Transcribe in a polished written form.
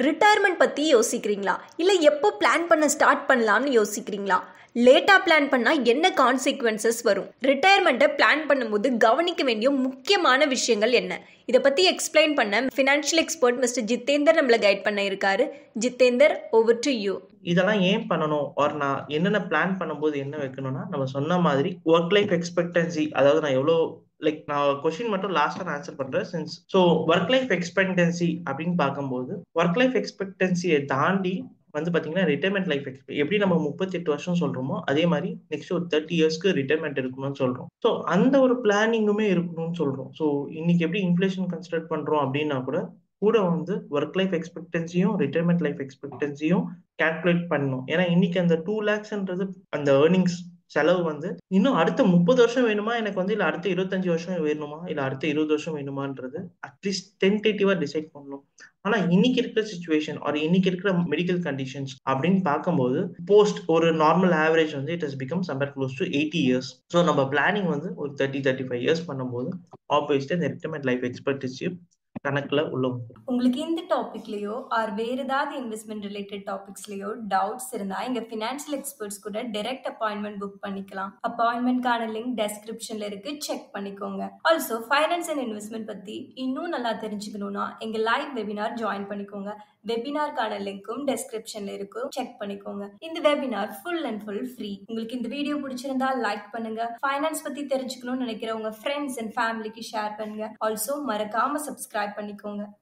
Retirement பற்றி யோசிக்கிறீங்களா? இல்லை எப்போ பிளான் பண்ண ஸ்டார்ட் பண்ணலாம்னு யோசிக்கிறீங்களா? லேட்டாக பிளான் பண்ணால் என்ன கான்சிக்வன்சஸ் வரும்? ரிட்டையர்மெண்ட்டை பிளான் பண்ணும்போது கவனிக்க வேண்டிய முக்கியமான விஷயங்கள் என்ன? இதை பற்றி எக்ஸ்பிளைன் பண்ண ஃபினான்ஷியல் எக்ஸ்பர்ட் மிஸ்டர் ஜித்தேந்தர் நம்மளை கைட் பண்ண இருக்காரு. Jitender, over to you. இதெல்லாம் ஏன் பண்ணணும் ஆர் நான் என்னென்ன பிளான் பண்ணும்போது என்ன வைக்கணும்னா, நம்ம சொன்ன மாதிரி ஒர்க் லைஃப் எக்ஸ்பெக்டன்சி, அதாவது நான் எவ்வளோ நான் கொஸ்டின் மட்டும் லாஸ்டா நான் ஆன்சர் பண்றேன். Since so work life expectancy அப்படின்னு பார்க்கும்போது ஒர்க் லைஃப் எக்ஸ்பெக்டன்சியை தாண்டி பாத்தீங்கன்னா ரிட்டைர்மெண்ட் லைஃப் எப்படி நம்ம 38 வருஷம் சொல்றோமோ அதே மாதிரி நெக்ஸ்ட் ஒரு 30 இயர்ஸ்க்கு ரிட்டைர்மெண்ட் இருக்கணும்னு சொல்றோம். ஸோ அந்த ஒரு பிளானிங்குமே இருக்கணும்னு சொல்றோம். ஸோ இன்னைக்கு எப்படி இன்ஃபிளேஷன் கன்சிடர் பண்றோம் அப்படின்னா கூட ஒர்க் லைஃப் எக்ஸ்பெக்டன்சியும் ரிட்டைர்மெண்ட் லைஃப் எக்ஸ்பெக்டன்சியும் கால்குலேட் பண்ணணும். ஏன்னா இன்னைக்கு அந்த 2 lakhsன்றது அந்த ஏர்னிங்ஸ் செலவு இன்னும் அடுத்த 30 வருஷம் வேணுமா எனக்கு இல்ல அடுத்த 25 வருஷம் வேணுமா இல்ல அடுத்த 20 வருஷம் வேணுமான்றது அட்லீஸ்ட் டென்டேட்டிவா டிசைட் பண்ணணும். ஆனா இன்னைக்கு இருக்கிற சிச்சுவேஷன் ஆர் இன்னைக்கு இருக்கிற மெடிக்கல் கண்டிஷன்ஸ் அப்படின்னு பார்க்கும்போது போஸ்ட் ஒரு normal average it has become சம்பேர் close to 80 years. So நம்ம பிளானிங் ஒரு 35 இயர்ஸ் பண்ணும்போது ஆப்வியஸ்லி இந்த ரிட்டைர்மெண்ட் லைஃப் எக்ஸ்பெக்டன்சி கணக்குல உள்ள. உங்களுக்கு இந்த டாபிக்லயோ ஆர் வேற ஏதாவது இன்வெஸ்ட்மெண்ட் ரிலேட்டட் டாபிக்ஸ்லயோ டவுட்ஸ் இருந்தா எங்க ஃபினான்ஷியல் எக்ஸ்பர்ட்ஸ் கூட டைரக்ட் அப்பாயின்மெண்ட் புக் பண்ணிக்கலாம். அப்பாயின்மெண்ட்கான லிங்க் டெஸ்கிரிப்ஷன்ல இருக்கு, செக் பண்ணிக்கோங்க. ஆல்சோ ஃபைனான்ஸ் அண்ட் இன்வெஸ்ட்மெண்ட் பத்தி இன்னும் நல்லா தெரிஞ்சுக்கணும்னா எங்க லைவ் வெபினார் ஜாயின் பண்ணிக்கோங்க. வெபினார்கான லிங்க்கும் டெஸ்கிரிப்ஷன்ல இருக்கு, செக் பண்ணிக்கோங்க. இந்த webinar full and full free. உங்களுக்கு இந்த வீடியோ பிடிச்சிருந்தா லைக் பண்ணுங்க. ஃபைனான்ஸ் பத்தி தெரிஞ்சுக்கணும்னு நினைக்கிற உங்க ஃப்ரெண்ட்ஸ் அண்ட் ஃபேமிலிக்கு ஷேர் பண்ணுங்க. ஆல்சோ மறக்காம சப்ஸ்கிரைப் பண்ணிக்கோங்க.